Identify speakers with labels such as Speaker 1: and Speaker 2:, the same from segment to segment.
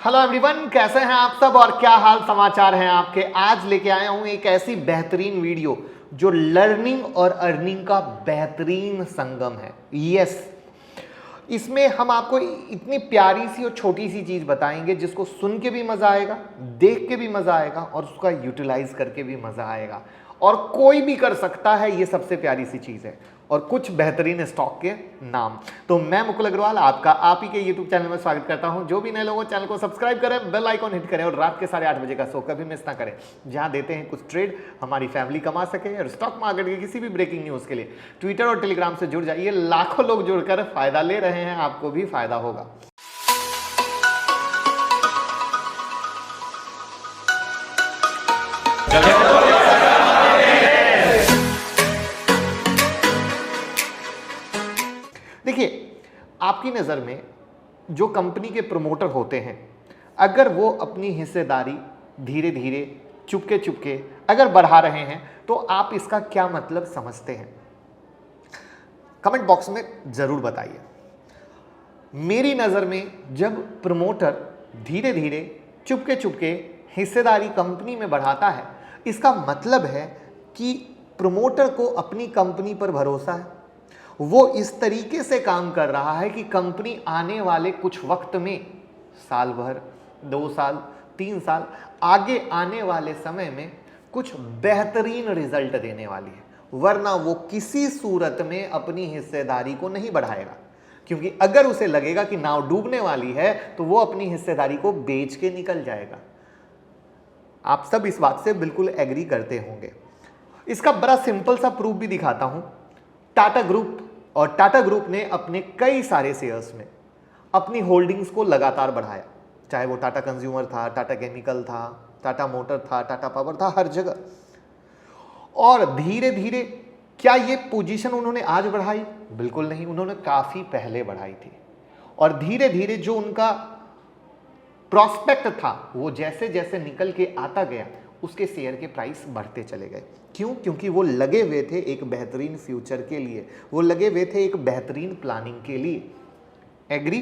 Speaker 1: Hello everyone, कैसे हैं आप सब और क्या हाल समाचार हैं आपके। आज लेके आया हूं एक ऐसी बेहतरीन वीडियो जो लर्निंग और अर्निंग का बेहतरीन संगम है। यस, इसमें हम आपको इतनी प्यारी सी और छोटी सी चीज बताएंगे जिसको सुन के भी मजा आएगा, देख के भी मजा आएगा और उसका यूटिलाइज करके भी मजा आएगा। और कोई भी कर सकता है, ये सबसे प्यारी सी चीज है। और कुछ बेहतरीन स्टॉक के नाम। तो मैं मुकुल अग्रवाल आपका आप ही के यूट्यूब चैनल में स्वागत करता हूं। जो भी नए लोगों चैनल को सब्सक्राइब करें, बेल आइकॉन हिट करें और रात के 8:30 बजे का शो कभी मिस ना करें, जहां देते हैं कुछ ट्रेड हमारी फैमिली कमा सके। और स्टॉक मार्केट की किसी भी ब्रेकिंग न्यूज के लिए ट्विटर और टेलीग्राम से जुड़ जाइए। लाखों लोग जुड़कर फायदा ले रहे हैं, आपको भी फायदा होगा। देखिए, आपकी नज़र में जो कंपनी के प्रमोटर होते हैं, अगर वो अपनी हिस्सेदारी धीरे धीरे चुपके चुपके अगर बढ़ा रहे हैं तो आप इसका क्या मतलब समझते हैं? कमेंट बॉक्स में ज़रूर बताइए। मेरी नज़र में जब प्रमोटर धीरे धीरे चुपके चुपके हिस्सेदारी कंपनी में बढ़ाता है, इसका मतलब है कि प्रमोटर को अपनी कंपनी पर भरोसा है। वो इस तरीके से काम कर रहा है कि कंपनी आने वाले कुछ वक्त में, साल भर, 2 साल, 3 साल आगे आने वाले समय में कुछ बेहतरीन रिजल्ट देने वाली है। वरना वो किसी सूरत में अपनी हिस्सेदारी को नहीं बढ़ाएगा, क्योंकि अगर उसे लगेगा कि नाव डूबने वाली है तो वो अपनी हिस्सेदारी को बेच के निकल जाएगा। आप सब इस बात से बिल्कुल एग्री करते होंगे। इसका बड़ा सिंपल सा प्रूफ भी दिखाता हूं। टाटा ग्रुप ने अपने कई सारे शेयर्स में अपनी होल्डिंग्स को लगातार बढ़ाया, चाहे वो टाटा कंज्यूमर था, टाटा केमिकल था, टाटा मोटर था, टाटा पावर था, हर जगह। और धीरे धीरे क्या ये पोजीशन उन्होंने आज बढ़ाई? बिल्कुल नहीं, उन्होंने काफी पहले बढ़ाई थी। और धीरे धीरे जो उनका प्रॉस्पेक्ट था वो जैसे जैसे निकल के आता गया, उसके शेयर के प्राइस बढ़ते चले गए। क्यों? क्योंकि वो लगे हुए थे एक बेहतरीन फ्यूचर के लिए, वो लगे हुए थे एक बेहतरीन प्लानिंग के लिए। एग्री?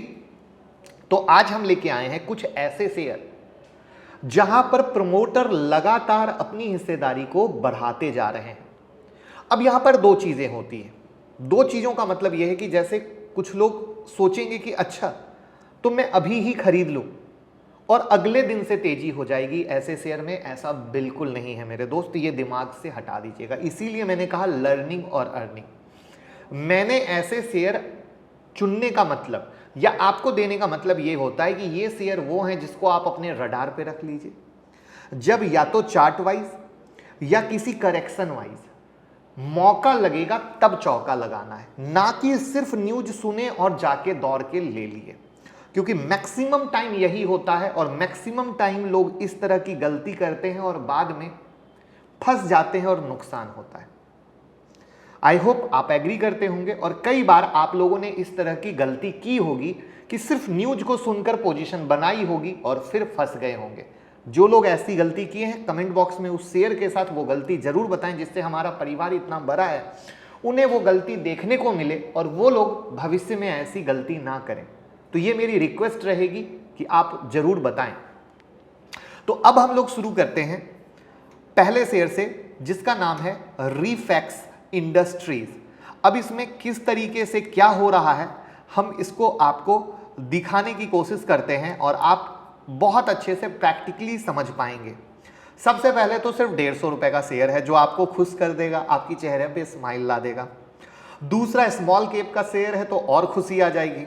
Speaker 1: तो आज हम लेके आए हैं कुछ ऐसे शेयर जहां पर प्रमोटर लगातार अपनी हिस्सेदारी को बढ़ाते जा रहे हैं। अब यहां पर दो चीजें होती हैं। दो चीजों का मतलब यह है कि जैसे कुछ लोग सोचेंगे कि अच्छा तो मैं अभी ही खरीद लूं और अगले दिन से तेजी हो जाएगी ऐसे शेयर में। ऐसा बिल्कुल नहीं है मेरे दोस्त, ये दिमाग से हटा दीजिएगा। इसीलिए मैंने कहा लर्निंग और अर्निंग। मैंने ऐसे शेयर चुनने का मतलब या आपको देने का मतलब ये होता है कि ये शेयर वो हैं जिसको आप अपने रडार पे रख लीजिए। जब या तो चार्ट वाइज या किसी करेक्शन वाइज मौका लगेगा तब चौका लगाना है, ना कि सिर्फ न्यूज सुने और जाके दौड़ के ले लिए। क्योंकि मैक्सिमम टाइम यही होता है और मैक्सिमम टाइम लोग इस तरह की गलती करते हैं और बाद में फंस जाते हैं और नुकसान होता है। आई होप आप एग्री करते होंगे। और कई बार आप लोगों ने इस तरह की गलती की होगी कि सिर्फ न्यूज को सुनकर पोजीशन बनाई होगी और फिर फंस गए होंगे। जो लोग ऐसी गलती किए हैं, कमेंट बॉक्स में उस शेयर के साथ वो गलती जरूर बताएं, जिससे हमारा परिवार इतना बड़ा है, उन्हें वो गलती देखने को मिले और वो लोग भविष्य में ऐसी गलती ना करें। तो ये मेरी रिक्वेस्ट रहेगी कि आप जरूर बताएं। तो अब हम लोग शुरू करते हैं पहले शेयर से, जिसका नाम है रिफैक्स इंडस्ट्रीज। अब इसमें किस तरीके से क्या हो रहा है हम इसको आपको दिखाने की कोशिश करते हैं और आप बहुत अच्छे से प्रैक्टिकली समझ पाएंगे। सबसे पहले तो सिर्फ 150 रुपए का शेयर है जो आपको खुश कर देगा, आपकी चेहरे पे स्माइल ला देगा। दूसरा स्मॉल कैप का शेयर है तो और खुशी आ जाएगी।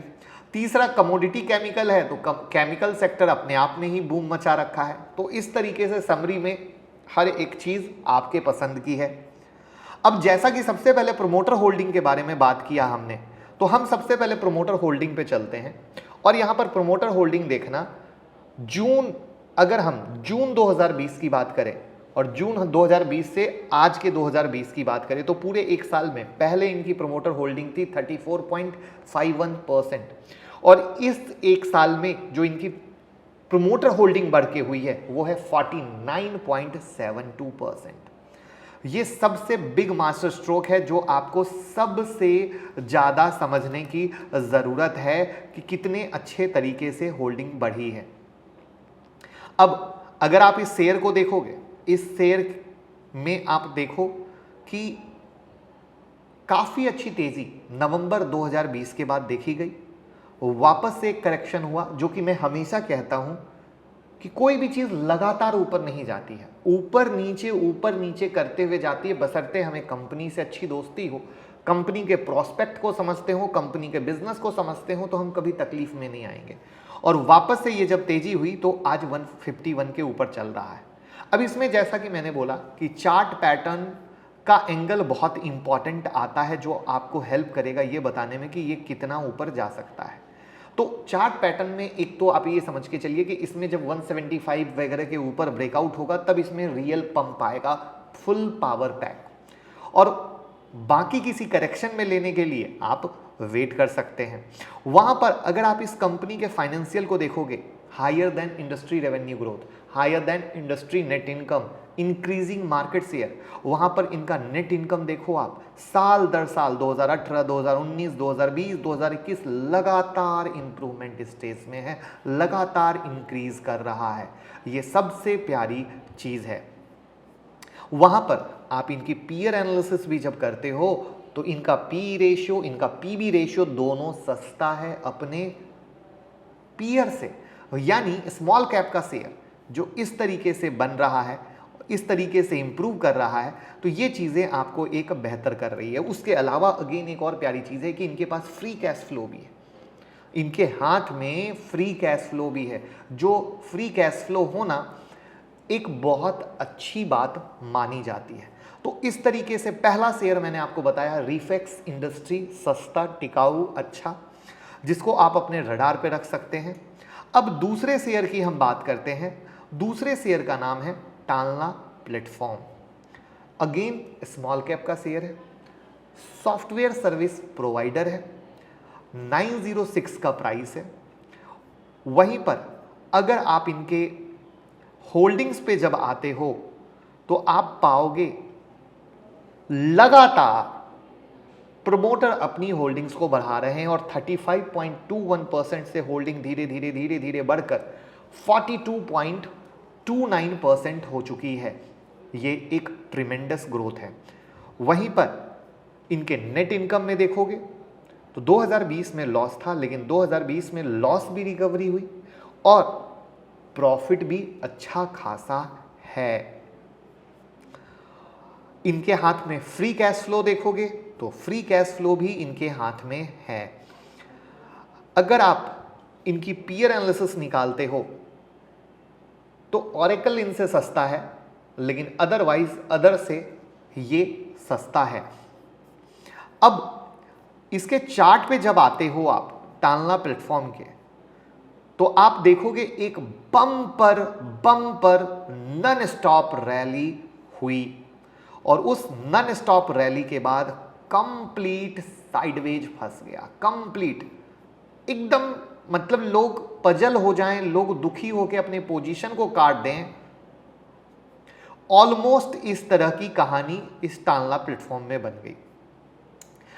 Speaker 1: तीसरा कमोडिटी केमिकल है तो केमिकल सेक्टर अपने आप में ही बूम मचा रखा है। तो इस तरीके से समरी में हर एक चीज आपके पसंद की है। अब जैसा कि सबसे पहले प्रमोटर होल्डिंग के बारे में बात किया हमने, तो हम सबसे पहले प्रमोटर होल्डिंग पे चलते हैं। और यहां पर प्रमोटर होल्डिंग देखना, अगर हम जून 2020 की बात करें और जून 2020 से आज के 2020 की बात करें तो पूरे एक साल में पहले इनकी प्रमोटर होल्डिंग थी 34.51%। और इस एक साल में जो इनकी प्रमोटर होल्डिंग बढ़ के हुई है वो है 49.72%। ये सबसे बिग मास्टर स्ट्रोक है जो आपको सबसे ज़्यादा समझने की ज़रूरत है कि कितने अच्छे तरीके से होल्डिंग बढ़ी है। अब अगर आप इस शेयर को देखोगे, इस शेयर में आप देखो कि काफी अच्छी तेजी नवंबर 2020 के बाद देखी गई, वापस से एक करेक्शन हुआ, जो कि मैं हमेशा कहता हूं कि कोई भी चीज लगातार ऊपर नहीं जाती है, ऊपर नीचे करते हुए जाती है, बशर्ते हमें कंपनी से अच्छी दोस्ती हो, कंपनी के प्रोस्पेक्ट को समझते हो, कंपनी के बिजनेस को समझते हो, तो हम कभी तकलीफ में नहीं आएंगे। और वापस से ये जब तेजी हुई तो आज 151 के ऊपर चल रहा है। अब इसमें जैसा कि मैंने बोला कि चार्ट पैटर्न का एंगल बहुत इंपॉर्टेंट आता है, जो आपको हेल्प करेगा ये बताने में कि ये कितना ऊपर जा सकता है। तो चार्ट पैटर्न में एक तो आप ये समझ के चलिए कि इसमें जब 175 वगैरह के ऊपर ब्रेकआउट होगा तब इसमें रियल पंप आएगा, फुल पावर पैक। और बाकी किसी करेक्शन में लेने के लिए आप वेट कर सकते हैं। वहां पर अगर आप इस कंपनी के फाइनेंशियल को देखोगे, higher than industry revenue growth, higher than industry net income, increasing market share, वहां पर इनका नेट इनकम देखो आप, साल दर साल 2018, 2019, 2020, 2021 लगातार इंप्रूवमेंट स्टेज में है, लगातार इंक्रीज कर रहा है। ये सबसे प्यारी चीज है। वहां पर आप इनकी पीयर एनालिसिस भी जब करते हो तो इनका पी रेशियो, इनका पीबी रेशियो दोनों सस्ता है अपने पीयर से। यानी स्मॉल कैप का शेयर जो इस तरीके से बन रहा है, इस तरीके से इंप्रूव कर रहा है, तो ये चीजें आपको एक बेहतर कर रही है। उसके अलावा अगेन एक और प्यारी चीज है कि इनके पास फ्री कैश फ्लो भी है, इनके हाथ में फ्री कैश फ्लो भी है, जो फ्री कैश फ्लो होना एक बहुत अच्छी बात मानी जाती है। तो इस तरीके से पहला शेयर मैंने आपको बताया रिफेक्स इंडस्ट्री, सस्ता, टिकाऊ, अच्छा, जिसको आप अपने रडार पे रख सकते हैं। अब दूसरे शेयर की हम बात करते हैं। दूसरे शेयर का नाम है टालना प्लेटफॉर्म। अगेन स्मॉल कैप का शेयर है, सॉफ्टवेयर सर्विस प्रोवाइडर है, 906 का प्राइस है। वहीं पर अगर आप इनके होल्डिंग्स पे जब आते हो तो आप पाओगे लगातार प्रमोटर अपनी होल्डिंग्स को बढ़ा रहे हैं और 35.21% से होल्डिंग धीरे धीरे बढ़कर 42.29% हो चुकी है। ये एक ट्रिमेंडस ग्रोथ है। वहीं पर इनके नेट इनकम में देखोगे तो 2020 में लॉस था, लेकिन 2020 में लॉस भी रिकवरी हुई और प्रॉफिट भी अच्छा खासा है। इनके हाथ में फ्री कैश फ्लो देखोगे तो फ्री कैश फ्लो भी इनके हाथ में है। अगर आप इनकी पीयर एनालिसिस निकालते हो तो ऑरेकल इनसे सस्ता है, लेकिन अदरवाइज अदर से ये सस्ता है। अब इसके चार्ट पे जब आते हो आप टालना प्लेटफॉर्म के, तो आप देखोगे एक बम्पर नॉन स्टॉप रैली हुई और उस नॉन स्टॉप रैली के बाद कंप्लीट साइडवेज फंस गया, कंप्लीट एकदम, मतलब लोग पजल हो जाएं, लोग दुखी होकर अपने पोजीशन को काट दें। ऑलमोस्ट इस तरह की कहानी इस टालना प्लेटफॉर्म में बन गई।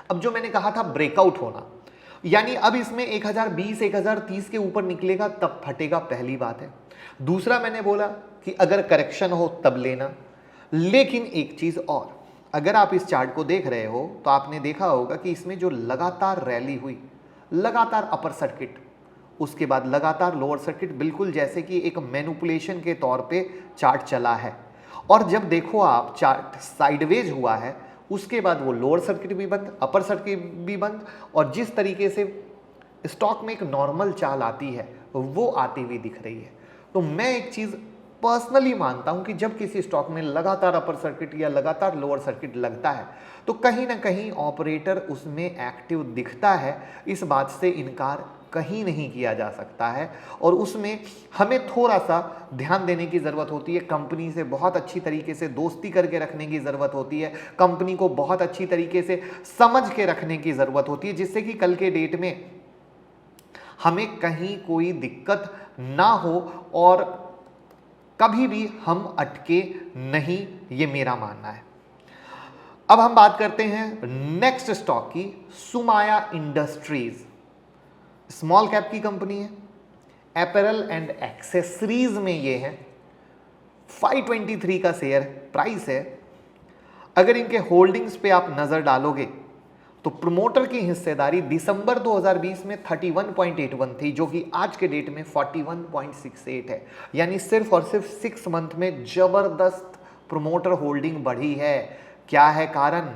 Speaker 1: अब जो मैंने कहा था ब्रेकआउट होना, यानी अब इसमें 1020, 1030 के ऊपर निकलेगा तब फटेगा, पहली बात है। दूसरा मैंने बोला कि अगर करेक्शन हो तब लेना। लेकिन एक चीज और, अगर आप इस चार्ट को देख रहे हो तो आपने देखा होगा कि इसमें जो लगातार रैली हुई, लगातार अपर सर्किट, उसके बाद लगातार लोअर सर्किट, बिल्कुल जैसे कि एक मैनिपुलेशन के तौर पे चार्ट चला है। और जब देखो आप चार्ट साइडवेज हुआ है, उसके बाद वो लोअर सर्किट भी बंद, अपर सर्किट भी बंद, और जिस तरीके से स्टॉक में एक नॉर्मल चाल आती है वो आती हुई दिख रही है। तो मैं एक चीज पर्सनली मानता हूं कि जब किसी स्टॉक में लगातार अपर सर्किट या लगातार लोअर सर्किट लगता है तो कहीं ना कहीं ऑपरेटर उसमें एक्टिव दिखता है, इस बात से इनकार कहीं नहीं किया जा सकता है। और उसमें हमें थोड़ा सा ध्यान देने की ज़रूरत होती है, कंपनी से बहुत अच्छी तरीके से दोस्ती करके रखने की ज़रूरत होती है, कंपनी को बहुत अच्छी तरीके से समझ के रखने की ज़रूरत होती है, जिससे कि कल के डेट में हमें कहीं कोई दिक्कत ना हो और कभी भी हम अटके नहीं, ये मेरा मानना है। अब हम बात करते हैं नेक्स्ट स्टॉक की, सुमाया इंडस्ट्रीज। स्मॉल कैप की कंपनी है, एपरल एंड एक्सेसरीज में ये है, 523 का शेयर प्राइस है। अगर इनके होल्डिंग्स पे आप नजर डालोगे तो प्रमोटर की हिस्सेदारी दिसंबर 2020 में 31.81 थी, जो कि आज के डेट में 41.68 है। यानी सिर्फ और सिर्फ 6 मंथ में जबरदस्त प्रमोटर होल्डिंग बढ़ी है। क्या है कारण?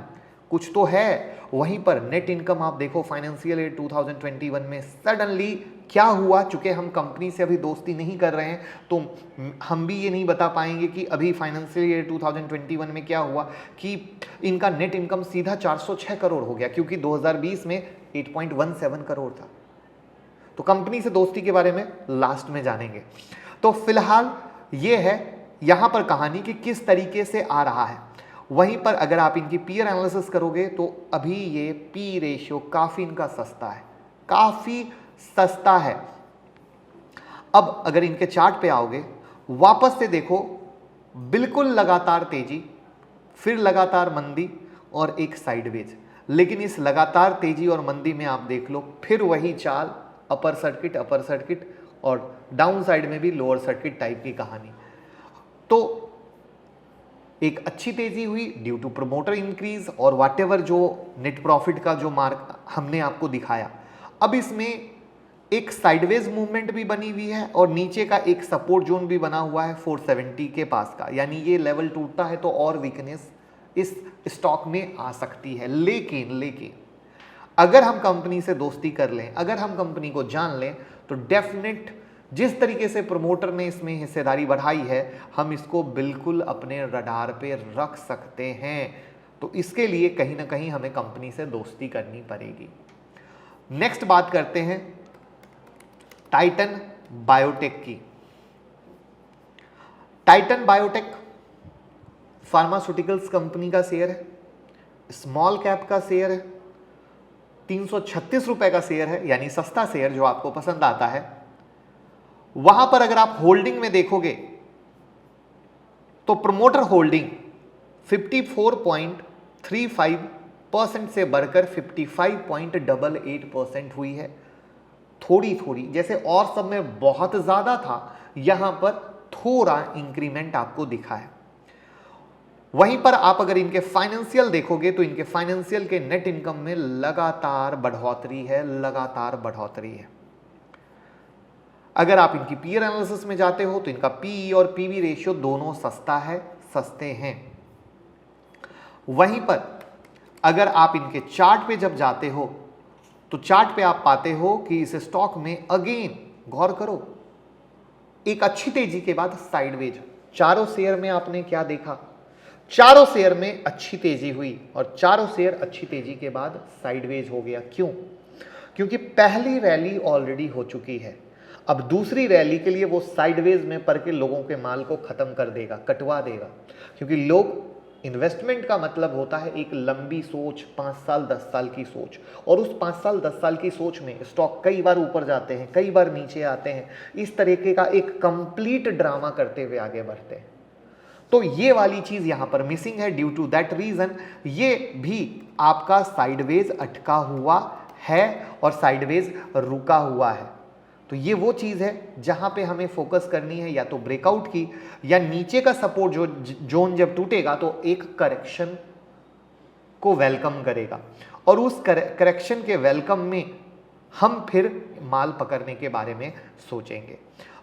Speaker 1: कुछ तो है। वहीं पर नेट इनकम आप देखो फाइनेंशियल ईयर 2021 में सडनली क्या हुआ, चूंकि हम कंपनी से अभी दोस्ती नहीं कर रहे हैं तो हम भी ये नहीं बता पाएंगे कि अभी फाइनेंशियल ईयर 2021 में क्या हुआ कि इनका नेट इनकम सीधा 406 करोड़ हो गया, क्योंकि 2020 में 8.17 करोड़ था। तो कंपनी से दोस्ती के बारे में लास्ट में जानेंगे। तो फिलहाल ये है यहां पर कहानी कि किस तरीके से आ रहा है। वहीं पर अगर आप इनकी पीयर एनालिसिस करोगे तो अभी ये पी रेशियो काफी इनका सस्ता है, काफी सस्ता है। अब अगर इनके चार्ट पे आओगे, वापस से देखो, बिल्कुल लगातार तेजी, फिर लगातार मंदी और एक साइडवेज। लेकिन इस लगातार तेजी और मंदी में आप देख लो फिर वही चाल, अपर सर्किट और डाउन साइड में भी लोअर सर्किट टाइप की कहानी। तो एक अच्छी तेजी हुई ड्यू टू प्रमोटर इंक्रीज और व्हाटएवर जो नेट प्रॉफिट का जो मार्क हमने आपको दिखाया। अब इसमें एक साइडवेज मूवमेंट भी बनी हुई है और नीचे का एक सपोर्ट जोन भी बना हुआ है 470 के पास का, यानी ये लेवल टूटता है तो और वीकनेस इस स्टॉक में आ सकती है। लेकिन अगर हम कंपनी से दोस्ती कर लें, अगर हम कंपनी को जान लें तो डेफिनेट जिस तरीके से प्रमोटर ने इसमें हिस्सेदारी बढ़ाई है, हम इसको बिल्कुल अपने रडार पे रख सकते हैं। तो इसके लिए कहीं ना कहीं हमें कंपनी से दोस्ती करनी पड़ेगी। नेक्स्ट बात करते हैं टाइटन बायोटेक की। टाइटन बायोटेक फार्मास्यूटिकल्स कंपनी का शेयर है, स्मॉल कैप का शेयर है, 336 रुपए का शेयर है, यानी सस्ता शेयर जो आपको पसंद आता है। वहां पर अगर आप होल्डिंग में देखोगे तो प्रमोटर होल्डिंग 54.35% से बढ़कर 55.88% हुई है। थोड़ी जैसे और सब में बहुत ज्यादा था, यहां पर थोड़ा इंक्रीमेंट आपको दिखा है। वहीं पर आप अगर इनके फाइनेंशियल देखोगे तो इनके फाइनेंशियल के नेट इनकम में लगातार बढ़ोतरी है। अगर आप इनकी पीयर एनालिसिस में जाते हो तो इनका पीई और पीवी रेशियो दोनों सस्ते हैं। वहीं पर अगर आप इनके चार्ट पे जब जाते हो तो चार्ट पे आप पाते हो कि इस स्टॉक में अगेन गौर करो, एक अच्छी तेजी के बाद साइडवेज। चारों शेयर में आपने क्या देखा? चारों शेयर में अच्छी तेजी हुई और चारों शेयर अच्छी तेजी के बाद साइडवेज हो गया। क्यों? क्योंकि पहली रैली ऑलरेडी हो चुकी है। अब दूसरी रैली के लिए वो साइडवेज में पड़ के लोगों के माल को खत्म कर देगा, कटवा देगा। क्योंकि लोग, इन्वेस्टमेंट का मतलब होता है एक लंबी सोच, 5 साल 10 साल की सोच, और उस 5 साल 10 साल की सोच में स्टॉक कई बार ऊपर जाते हैं, कई बार नीचे आते हैं। इस तरीके का एक कंप्लीट ड्रामा करते हुए आगे बढ़ते हैं। तो ये वाली चीज यहां पर मिसिंग है। ड्यू टू दैट रीजन ये भी आपका साइडवेज अटका हुआ है और साइडवेज रुका हुआ है। तो ये वो चीज है जहां पे हमें फोकस करनी है, या तो ब्रेकआउट की, या नीचे का सपोर्ट जोन जब टूटेगा तो एक करेक्शन को वेलकम करेगा, और उस करेक्शन के वेलकम में हम फिर माल पकड़ने के बारे में सोचेंगे।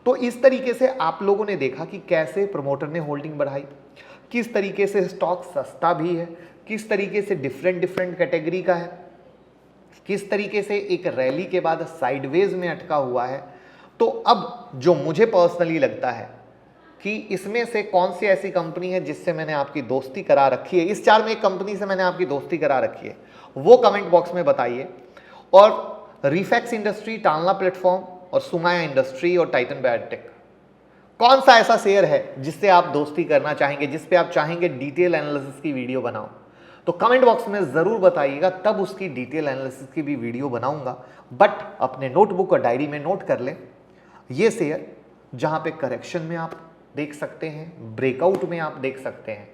Speaker 1: तो इस तरीके से आप लोगों ने देखा कि कैसे प्रमोटर ने होल्डिंग बढ़ाई, किस तरीके से स्टॉक सस्ता भी है, किस तरीके से डिफरेंट कैटेगरी का है, किस तरीके से एक रैली के बाद साइडवेज में अटका हुआ है। तो अब जो मुझे पर्सनली लगता है कि इसमें से कौन सी ऐसी कंपनी है जिससे मैंने आपकी दोस्ती करा रखी है, इस 4 में एक कंपनी से मैंने आपकी दोस्ती करा रखी है, वो कमेंट बॉक्स में बताइए। और रिफेक्स इंडस्ट्री, टालना प्लेटफॉर्म और सुमाया इंडस्ट्री और टाइटन बायोटेक, कौन सा ऐसा शेयर है जिससे आप दोस्ती करना चाहेंगे, जिस पे आप चाहेंगे डिटेल एनालिसिस की वीडियो बनाओ? तो कमेंट बॉक्स में जरूर बताइएगा, तब उसकी डिटेल एनालिसिस की भी वीडियो बनाऊंगा। बट अपने नोटबुक और डायरी में नोट कर लें, ये शेयर जहां पे करेक्शन में आप देख सकते हैं, ब्रेकआउट में आप देख सकते हैं,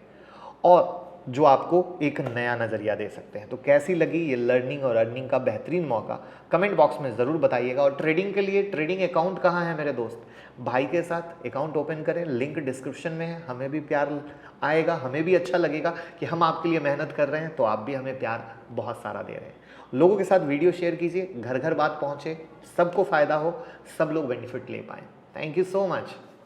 Speaker 1: और जो आपको एक नया नज़रिया दे सकते हैं। तो कैसी लगी ये लर्निंग और अर्निंग का बेहतरीन मौका, कमेंट बॉक्स में ज़रूर बताइएगा। और ट्रेडिंग के लिए ट्रेडिंग अकाउंट कहाँ है मेरे दोस्त? भाई के साथ अकाउंट ओपन करें, लिंक डिस्क्रिप्शन में है। हमें भी प्यार आएगा, हमें भी अच्छा लगेगा कि हम आपके लिए मेहनत कर रहे हैं, तो आप भी हमें प्यार बहुत सारा दे रहे हैं। लोगों के साथ वीडियो शेयर कीजिए, घर घर बात पहुँचे, सबको फ़ायदा हो, सब लोग बेनिफिट ले पाएँ। Thank you so much.